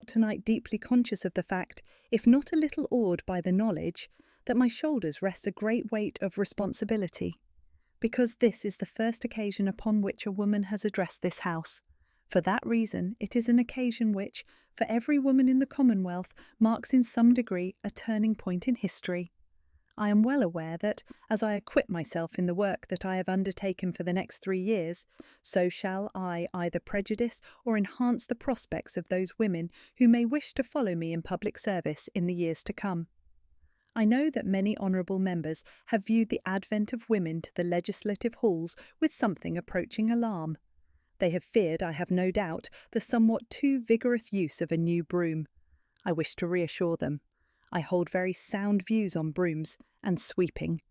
Tonight deeply conscious of the fact, if not a little awed by the knowledge, that my shoulders rest a great weight of responsibility, because this is the first occasion upon which a woman has addressed this house. For that reason, it is an occasion which, for every woman in the Commonwealth, marks in some degree a turning point in history. I am well aware that, as I acquit myself in the work that I have undertaken for the next 3 years, so shall I either prejudice or enhance the prospects of those women who may wish to follow me in public service in the years to come. I know that many honourable members have viewed the advent of women to the legislative halls with something approaching alarm. They have feared, I have no doubt, the somewhat too vigorous use of a new broom. I wish to reassure them. I hold very sound views on brooms and sweeping.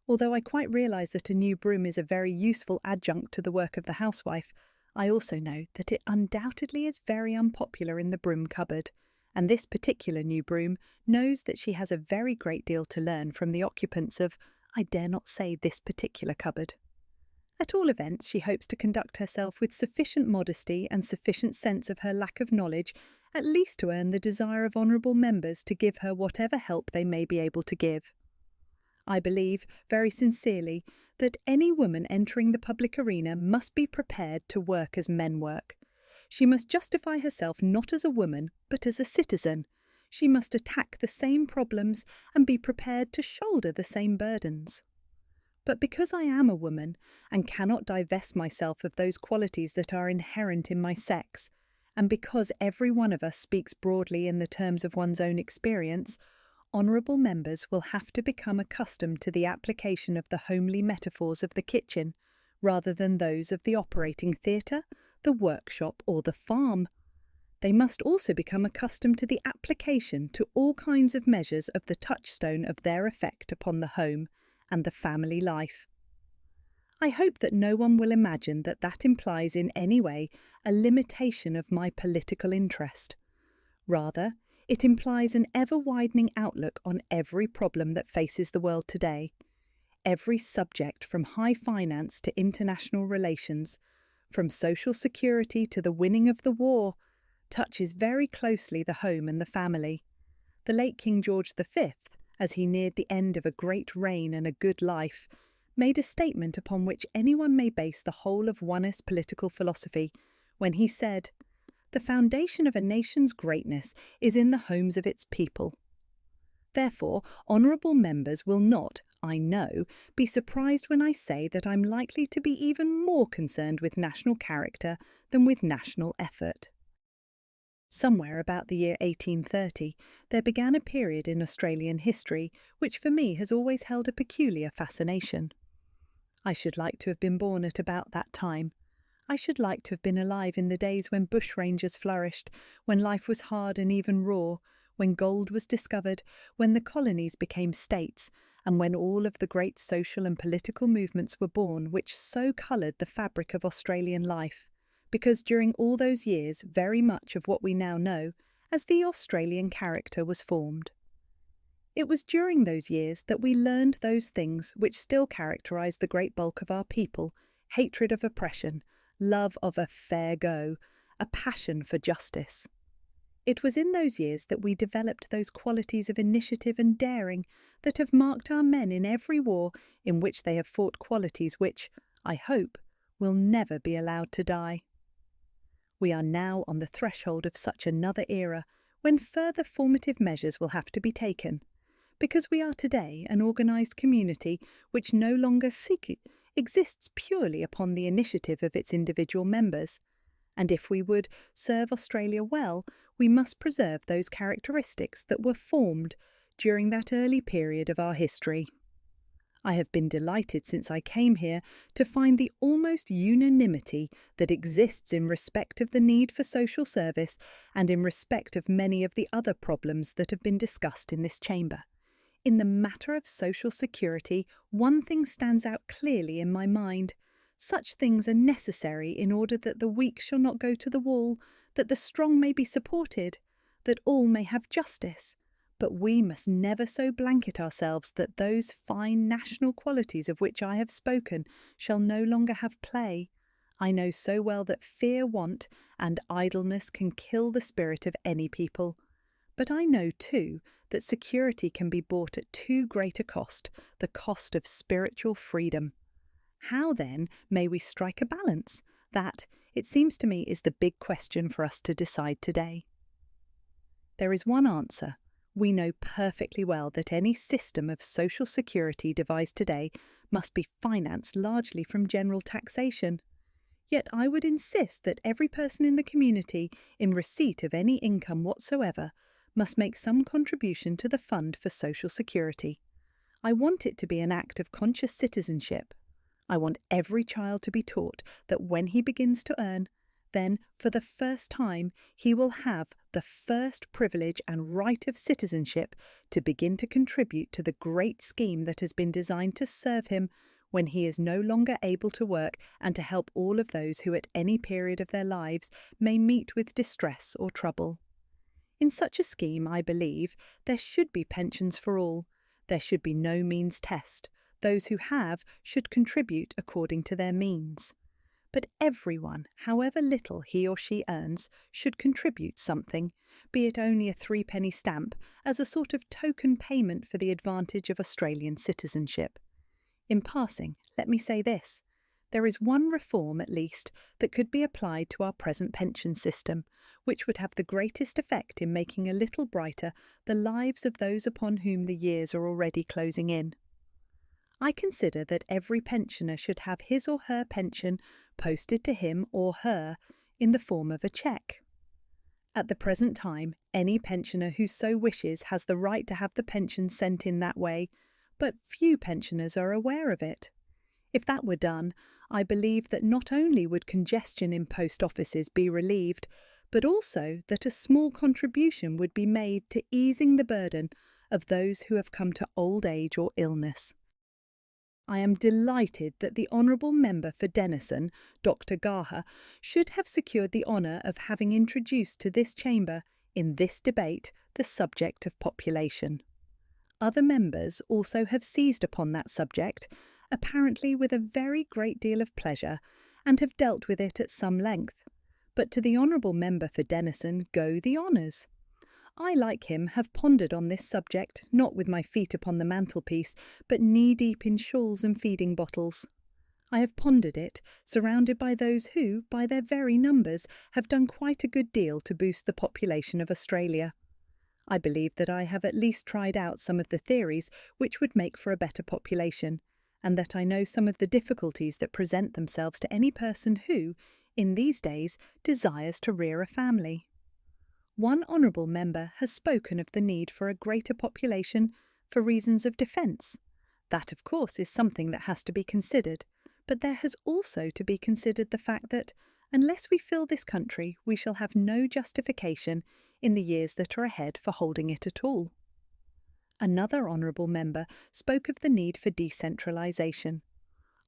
Although I quite realise that a new broom is a very useful adjunct to the work of the housewife, I also know that it undoubtedly is very unpopular in the broom cupboard, and this particular new broom knows that she has a very great deal to learn from the occupants of, I dare not say this particular cupboard. At all events, she hopes to conduct herself with sufficient modesty and sufficient sense of her lack of knowledge, at least to earn the desire of honourable members to give her whatever help they may be able to give. I believe, very sincerely, that any woman entering the public arena must be prepared to work as men work. She must justify herself not as a woman, but as a citizen. She must attack the same problems and be prepared to shoulder the same burdens. But because I am a woman, and cannot divest myself of those qualities that are inherent in my sex, and because every one of us speaks broadly in the terms of one's own experience, honourable members will have to become accustomed to the application of the homely metaphors of the kitchen, rather than those of the operating theatre, the workshop, or the farm. They must also become accustomed to the application to all kinds of measures of the touchstone of their effect upon the home and the family life. I hope that no one will imagine that that implies in any way a limitation of my political interest. Rather, it implies an ever-widening outlook on every problem that faces the world today. Every subject from high finance to international relations, from social security to the winning of the war, touches very closely the home and the family. The late King George V, as he neared the end of a great reign and a good life, made a statement upon which anyone may base the whole of onist political philosophy, when he said, "The foundation of a nation's greatness is in the homes of its people." Therefore, honourable members will not, I know, be surprised when I say that I'm likely to be even more concerned with national character than with national effort. Somewhere about the year 1830, there began a period in Australian history which for me has always held a peculiar fascination. I should like to have been born at about that time. I should like to have been alive in the days when bushrangers flourished, when life was hard and even raw, when gold was discovered, when the colonies became states, and when all of the great social and political movements were born which so coloured the fabric of Australian life, because during all those years very much of what we now know as the Australian character was formed. It was during those years that we learned those things which still characterise the great bulk of our people: hatred of oppression, love of a fair go, a passion for justice. It was in those years that we developed those qualities of initiative and daring that have marked our men in every war in which they have fought, qualities which, I hope, will never be allowed to die. We are now on the threshold of such another era when further formative measures will have to be taken, because we are today an organised community which no longer exists purely upon the initiative of its individual members, and if we would serve Australia well, we must preserve those characteristics that were formed during that early period of our history. I have been delighted since I came here to find the almost unanimity that exists in respect of the need for social service and in respect of many of the other problems that have been discussed in this chamber. In the matter of social security, one thing stands out clearly in my mind. Such things are necessary in order that the weak shall not go to the wall, that the strong may be supported, that all may have justice. But we must never so blanket ourselves that those fine national qualities of which I have spoken shall no longer have play. I know so well that fear, want, and idleness can kill the spirit of any people. But I know too that security can be bought at too great a cost, the cost of spiritual freedom. How then may we strike a balance? That, it seems to me, is the big question for us to decide today. There is one answer. We know perfectly well that any system of social security devised today must be financed largely from general taxation. Yet I would insist that every person in the community, in receipt of any income whatsoever, must make some contribution to the fund for social security. I want it to be an act of conscious citizenship. I want every child to be taught that when he begins to earn, then, for the first time, he will have the first privilege and right of citizenship to begin to contribute to the great scheme that has been designed to serve him when he is no longer able to work and to help all of those who at any period of their lives may meet with distress or trouble. In such a scheme, I believe, there should be pensions for all. There should be no means test. Those who have should contribute according to their means. But everyone, however little he or she earns, should contribute something, be it only a 3-penny stamp, as a sort of token payment for the advantage of Australian citizenship. In passing, let me say this. There is one reform, at least, that could be applied to our present pension system, which would have the greatest effect in making a little brighter the lives of those upon whom the years are already closing in. I consider that every pensioner should have his or her pension posted to him or her in the form of a cheque. At the present time, any pensioner who so wishes has the right to have the pension sent in that way, but few pensioners are aware of it. If that were done, I believe that not only would congestion in post offices be relieved, but also that a small contribution would be made to easing the burden of those who have come to old age or illness. I am delighted that the Honourable Member for Denison, Dr. Gaha, should have secured the honour of having introduced to this chamber, in this debate, the subject of population. Other members also have seized upon that subject, apparently with a very great deal of pleasure, and have dealt with it at some length. But to the Honourable Member for Denison go the honours. I, like him, have pondered on this subject, not with my feet upon the mantelpiece, but knee-deep in shawls and feeding bottles. I have pondered it, surrounded by those who, by their very numbers, have done quite a good deal to boost the population of Australia. I believe that I have at least tried out some of the theories which would make for a better population, and that I know some of the difficulties that present themselves to any person who, in these days, desires to rear a family. One honourable member has spoken of the need for a greater population for reasons of defence. That, of course, is something that has to be considered, but there has also to be considered the fact that, unless we fill this country, we shall have no justification in the years that are ahead for holding it at all. Another honourable member spoke of the need for decentralisation.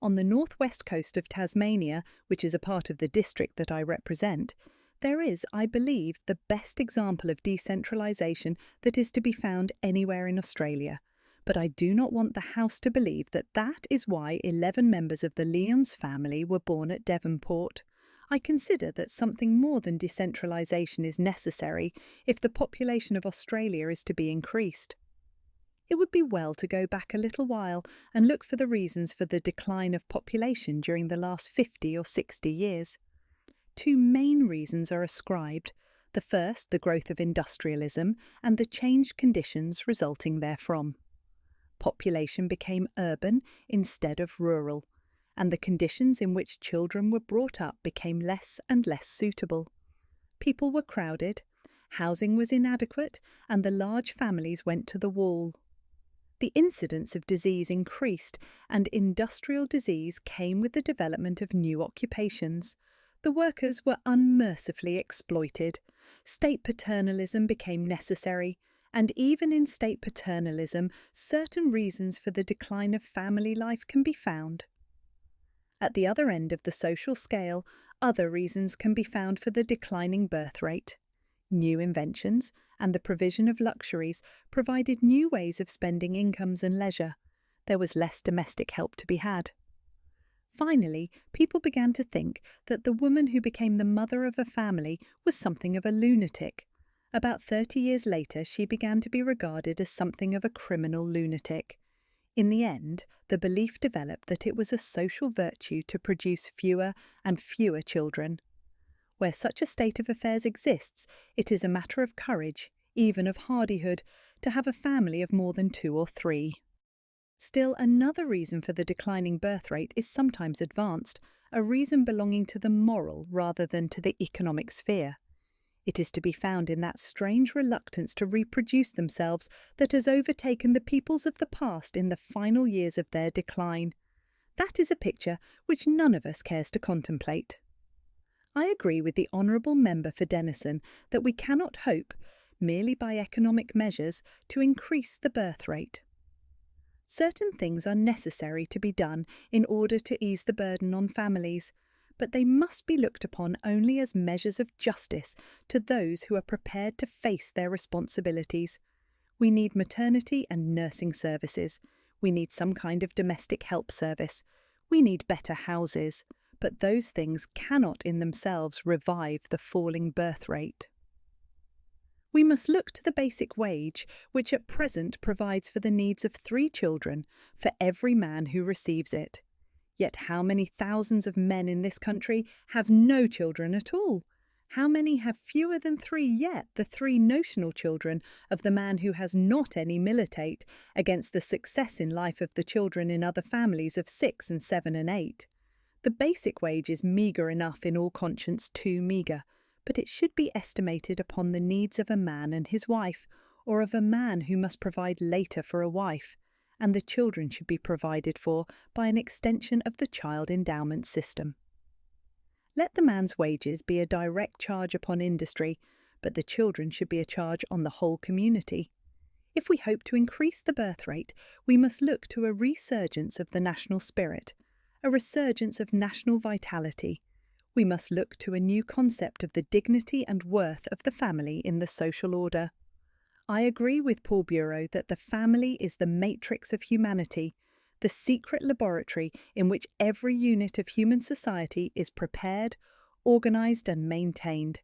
On the northwest coast of Tasmania, which is a part of the district that I represent, there is, I believe, the best example of decentralisation that is to be found anywhere in Australia. But I do not want the House to believe that that is why 11 members of the Lyons family were born at Devonport. I consider that something more than decentralisation is necessary if the population of Australia is to be increased. It would be well to go back a little while and look for the reasons for the decline of population during the last 50 or 60 years. Two main reasons are ascribed. The first, the growth of industrialism and the changed conditions resulting therefrom. Population became urban instead of rural, and the conditions in which children were brought up became less and less suitable. People were crowded, housing was inadequate, and the large families went to the wall. The incidence of disease increased, and industrial disease came with the development of new occupations. The workers were unmercifully exploited. State paternalism became necessary, and even in state paternalism, certain reasons for the decline of family life can be found. At the other end of the social scale, other reasons can be found for the declining birth rate. New inventions and the provision of luxuries provided new ways of spending incomes and leisure. There was less domestic help to be had. Finally, people began to think that the woman who became the mother of a family was something of a lunatic. About 30 years later, she began to be regarded as something of a criminal lunatic. In the end, the belief developed that it was a social virtue to produce fewer and fewer children. Where such a state of affairs exists, it is a matter of courage, even of hardihood, to have a family of more than 2 or 3. Still, another reason for the declining birth rate is sometimes advanced, a reason belonging to the moral rather than to the economic sphere. It is to be found in that strange reluctance to reproduce themselves that has overtaken the peoples of the past in the final years of their decline. That is a picture which none of us cares to contemplate. I agree with the Honourable Member for Denison that we cannot hope, merely by economic measures, to increase the birth rate. Certain things are necessary to be done in order to ease the burden on families, but they must be looked upon only as measures of justice to those who are prepared to face their responsibilities. We need maternity and nursing services. We need some kind of domestic help service. We need better houses, but those things cannot in themselves revive the falling birth rate. We must look to the basic wage, which at present provides for the needs of 3 children for every man who receives it. Yet how many thousands of men in this country have no children at all? How many have fewer than 3 yet, the 3 notional children of the man who has not any militate against the success in life of the children in other families of 6 and 7 and 8? The basic wage is meagre enough, in all conscience too meagre, but it should be estimated upon the needs of a man and his wife, or of a man who must provide later for a wife, and the children should be provided for by an extension of the child endowment system. Let the man's wages be a direct charge upon industry, but the children should be a charge on the whole community. If we hope to increase the birth rate, we must look to a resurgence of the national spirit, a resurgence of national vitality. We must look to a new concept of the dignity and worth of the family in the social order. I agree with Paul Bureau that the family is the matrix of humanity, the secret laboratory in which every unit of human society is prepared, organised and maintained.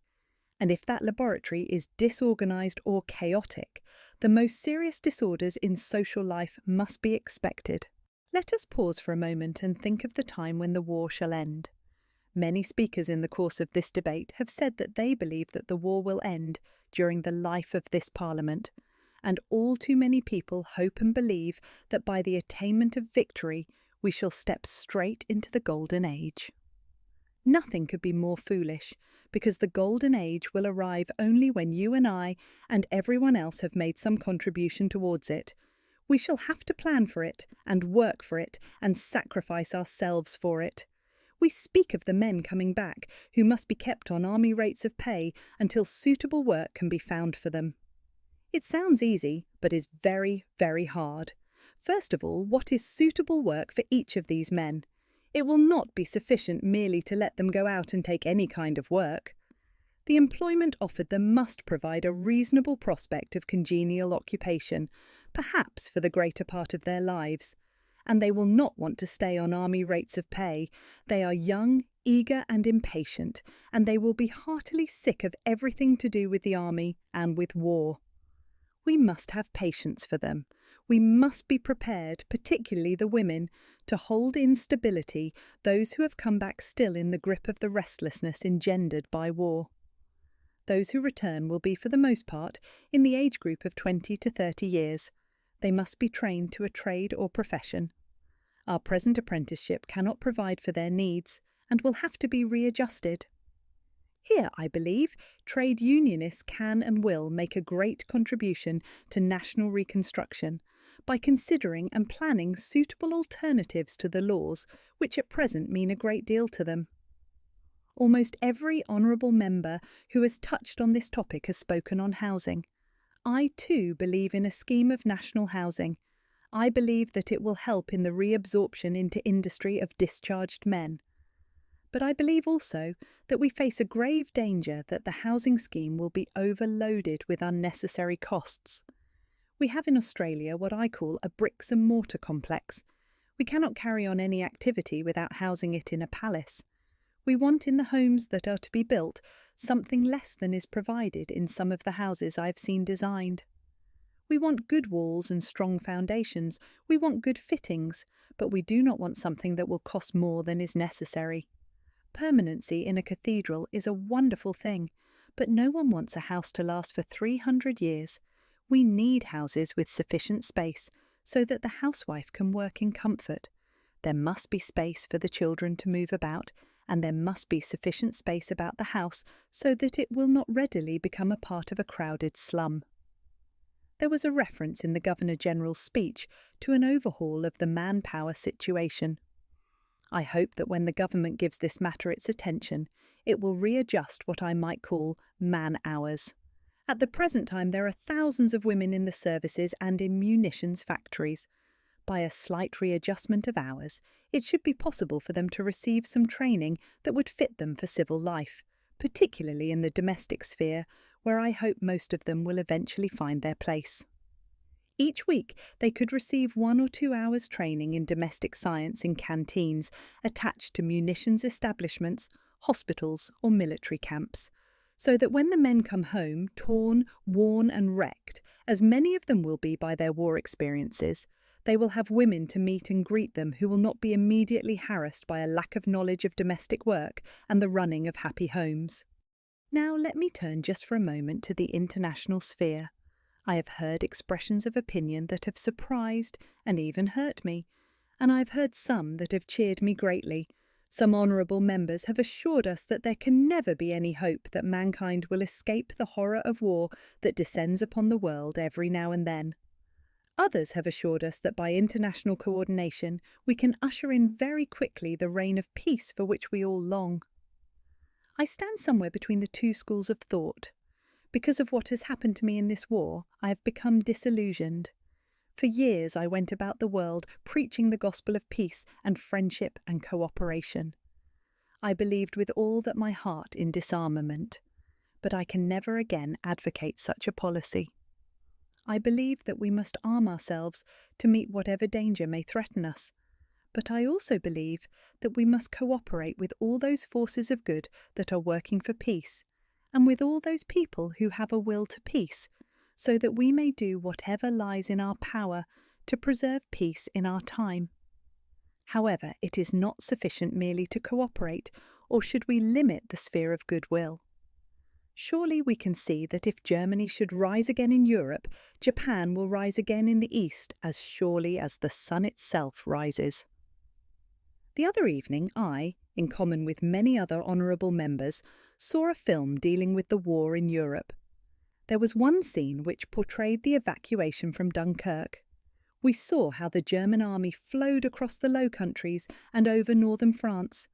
And if that laboratory is disorganised or chaotic, the most serious disorders in social life must be expected. Let us pause for a moment and think of the time when the war shall end. Many speakers in the course of this debate have said that they believe that the war will end during the life of this Parliament, and all too many people hope and believe that by the attainment of victory we shall step straight into the Golden Age. Nothing could be more foolish, because the Golden Age will arrive only when you and I and everyone else have made some contribution towards it. We shall have to plan for it, and work for it, and sacrifice ourselves for it. We speak of the men coming back, who must be kept on army rates of pay until suitable work can be found for them. It sounds easy, but is very, very hard. First of all, what is suitable work for each of these men? It will not be sufficient merely to let them go out and take any kind of work. The employment offered them must provide a reasonable prospect of congenial occupation, perhaps for the greater part of their lives. And they will not want to stay on army rates of pay. They are young, eager and impatient, and they will be heartily sick of everything to do with the army and with war. We must have patience for them. We must be prepared, particularly the women, to hold in stability those who have come back still in the grip of the restlessness engendered by war. Those who return will be, for the most part, in the age group of 20 to 30 years. They must be trained to a trade or profession. Our present apprenticeship cannot provide for their needs, and will have to be readjusted. Here, I believe, trade unionists can and will make a great contribution to national reconstruction by considering and planning suitable alternatives to the laws which at present mean a great deal to them. Almost every honourable member who has touched on this topic has spoken on housing. I too believe in a scheme of national housing. I believe that it will help in the reabsorption into industry of discharged men. But I believe also that we face a grave danger that the housing scheme will be overloaded with unnecessary costs. We have in Australia what I call a bricks and mortar complex. We cannot carry on any activity without housing it in a palace. We want in the homes that are to be built something less than is provided in some of the houses I have seen designed. We want good walls and strong foundations. We want good fittings, but we do not want something that will cost more than is necessary. Permanency in a cathedral is a wonderful thing, but no one wants a house to last for 300 years. We need houses with sufficient space so that the housewife can work in comfort. There must be space for the children to move about, and there must be sufficient space about the house so that it will not readily become a part of a crowded slum. There was a reference in the Governor-General's speech to an overhaul of the manpower situation. I hope that when the government gives this matter its attention, it will readjust what I might call man-hours. At the present time, there are thousands of women in the services and in munitions factories. By a slight readjustment of hours, it should be possible for them to receive some training that would fit them for civil life, particularly in the domestic sphere, where I hope most of them will eventually find their place. Each week, they could receive 1 or 2 hours training in domestic science in canteens attached to munitions establishments, hospitals, or military camps, so that when the men come home, torn, worn, and wrecked, as many of them will be by their war experiences, they will have women to meet and greet them who will not be immediately harassed by a lack of knowledge of domestic work and the running of happy homes. Now let me turn just for a moment to the international sphere. I have heard expressions of opinion that have surprised and even hurt me, and I have heard some that have cheered me greatly. Some honourable members have assured us that there can never be any hope that mankind will escape the horror of war that descends upon the world every now and then. Others have assured us that by international coordination we can usher in very quickly the reign of peace for which we all long. I stand somewhere between the two schools of thought. Because of what has happened to me in this war, I have become disillusioned. For years I went about the world preaching the gospel of peace and friendship and cooperation. I believed with all that my heart in disarmament, but I can never again advocate such a policy. I believe that we must arm ourselves to meet whatever danger may threaten us, but I also believe that we must cooperate with all those forces of good that are working for peace, and with all those people who have a will to peace, so that we may do whatever lies in our power to preserve peace in our time. However, it is not sufficient merely to cooperate, or should we limit the sphere of goodwill. Surely we can see that if Germany should rise again in Europe, Japan will rise again in the East as surely as the sun itself rises. The other evening I, in common with many other honourable members, saw a film dealing with the war in Europe. There was one scene which portrayed the evacuation from Dunkirk. We saw how the German army flowed across the Low Countries and over northern France,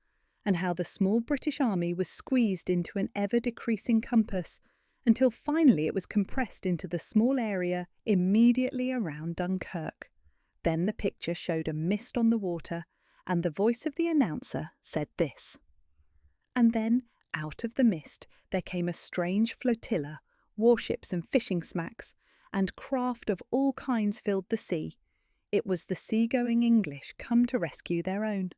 and how the small British army was squeezed into an ever-decreasing compass, until finally it was compressed into the small area immediately around Dunkirk. Then the picture showed a mist on the water, and the voice of the announcer said this. And then, out of the mist, there came a strange flotilla, warships and fishing smacks, and craft of all kinds filled the sea. It was the sea-going English come to rescue their own.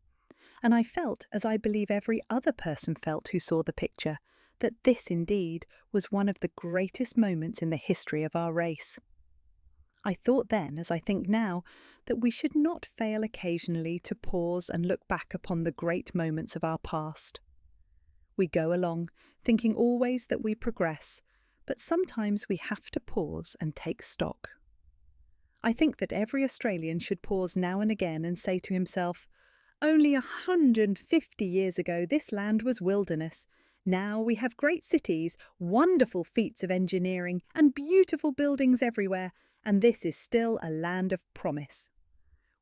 And I felt, as I believe every other person felt who saw the picture, that this indeed was one of the greatest moments in the history of our race. I thought then, as I think now, that we should not fail occasionally to pause and look back upon the great moments of our past. We go along, thinking always that we progress, but sometimes we have to pause and take stock. I think that every Australian should pause now and again and say to himself, only 150 years ago this land was wilderness. Now we have great cities, wonderful feats of engineering, and beautiful buildings everywhere, and this is still a land of promise.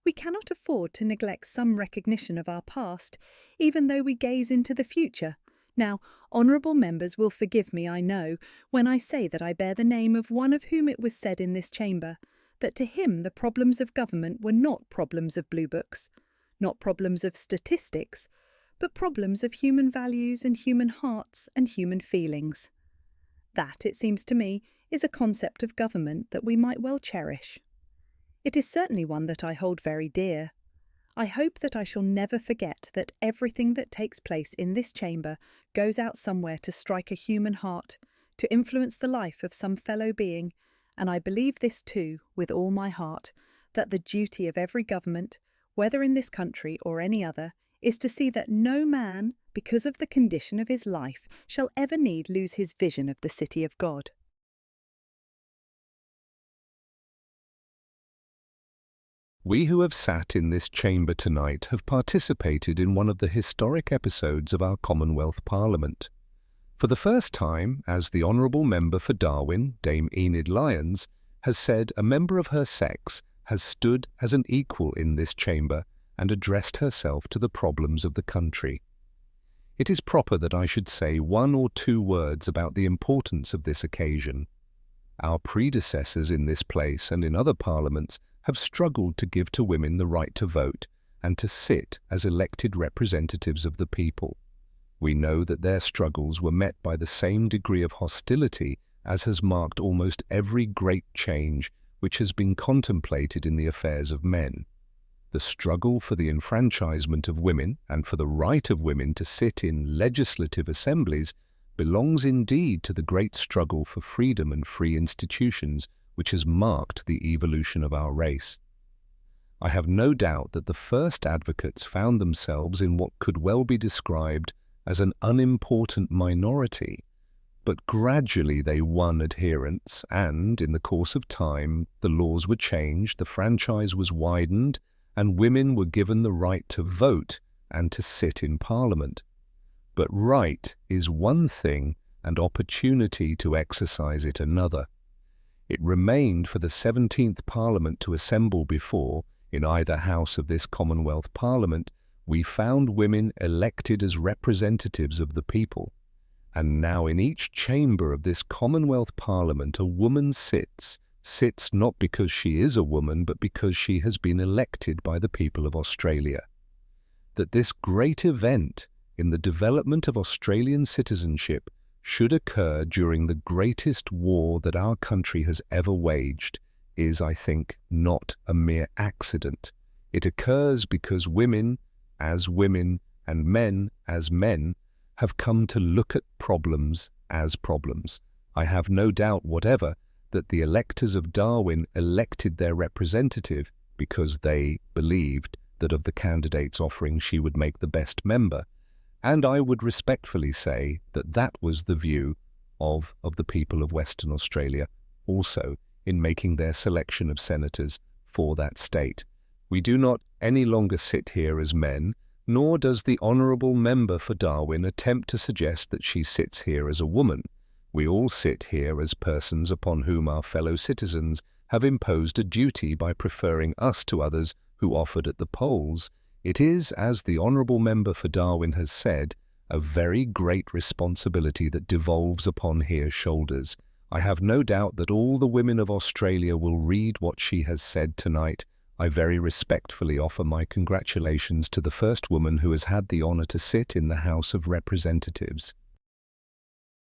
We cannot afford to neglect some recognition of our past, even though we gaze into the future. Now, honourable members will forgive me, I know, when I say that I bear the name of one of whom it was said in this chamber, that to him the problems of government were not problems of blue books, not problems of statistics, but problems of human values and human hearts and human feelings. That, it seems to me, is a concept of government that we might well cherish. It is certainly one that I hold very dear. I hope that I shall never forget that everything that takes place in this chamber goes out somewhere to strike a human heart, to influence the life of some fellow being, and I believe this too, with all my heart, that the duty of every government, whether in this country or any other, is to see that no man, because of the condition of his life, shall ever need lose his vision of the city of God. We who have sat in this chamber tonight have participated in one of the historic episodes of our Commonwealth Parliament. For the first time, as the Honourable Member for Darwin, Dame Enid Lyons, has said a member of her sex has stood as an equal in this chamber and addressed herself to the problems of the country. It is proper that I should say one or two words about the importance of this occasion. Our predecessors in this place and in other parliaments have struggled to give to women the right to vote and to sit as elected representatives of the people. We know that their struggles were met by the same degree of hostility as has marked almost every great change which has been contemplated in the affairs of men. The struggle for the enfranchisement of women and for the right of women to sit in legislative assemblies belongs indeed to the great struggle for freedom and free institutions which has marked the evolution of our race. I have no doubt that the first advocates found themselves in what could well be described as an unimportant minority, but gradually they won adherents and, in the course of time, the laws were changed, the franchise was widened, and women were given the right to vote and to sit in Parliament. But right is one thing and opportunity to exercise it another. It remained for the 17th Parliament to assemble before, in either house of this Commonwealth Parliament, we found women elected as representatives of the people. And now in each chamber of this Commonwealth Parliament a woman sits not because she is a woman, but because she has been elected by the people of Australia. That this great event in the development of Australian citizenship should occur during the greatest war that our country has ever waged is, I think, not a mere accident. It occurs because women as women and men as men have come to look at problems as problems. I have no doubt whatever that the electors of Darwin elected their representative because they believed that of the candidates offering she would make the best member. And I would respectfully say that that was the view of the people of Western Australia also in making their selection of senators for that state. We do not any longer sit here as men, nor does the Honourable Member for Darwin attempt to suggest that she sits here as a woman. We all sit here as persons upon whom our fellow citizens have imposed a duty by preferring us to others who offered at the polls. It is, as the Honourable Member for Darwin has said, a very great responsibility that devolves upon her shoulders. I have no doubt that all the women of Australia will read what she has said tonight. I very respectfully offer my congratulations to the first woman who has had the honour to sit in the House of Representatives.